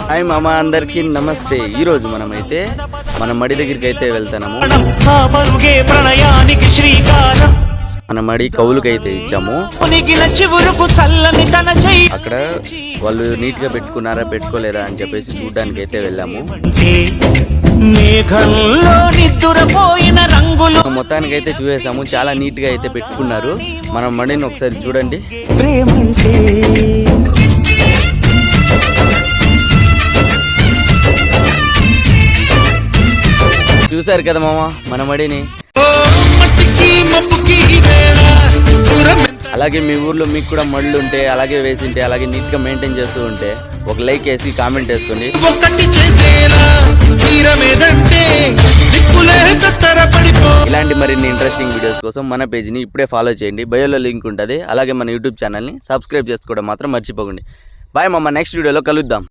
Hi మామ, అందరికి నమస్తే. ఈ రోజు మనమైతే మన మడి దగ్గరికి అయితే వెళ్తున్నాము. మన మడి కౌలుకైతే ఇచ్చాము. అక్కడ వాళ్ళు నీట్ గా పెట్టుకున్నారా పెట్టుకోలేదా అని చెప్పేసి చూడడానికి అయితే వెళ్ళాము. మొత్తానికి అయితే చూసేసాము, చాలా నీట్ గా అయితే పెట్టుకున్నారు. మన మడిని ఒకసారి చూడండి. చూసారు కదా మామ మన మడిని. అలాగే మీ ఊర్లో మీకు కూడా మడులు ఉంటే, అలాగే వేసింటే, అలాగే నీట్ గా మెయింటైన్ చేస్తూ ఉంటే ఒక లైక్ వేసి కామెంట్ వేసుకోండి. ఇలాంటి మరిన్ని ఇంట్రెస్టింగ్ వీడియోస్ కోసం మన పేజ్ని ఇప్పుడే ఫాలో చేయండి. బయోలో లింక్ ఉంటుంది. అలాగే మన యూట్యూబ్ ఛానల్ని సబ్స్క్రైబ్ చేసుకోవడం మాత్రం మర్చిపోకండి. బాయ్ మామ, నెక్స్ట్ వీడియోలో కలుద్దాం.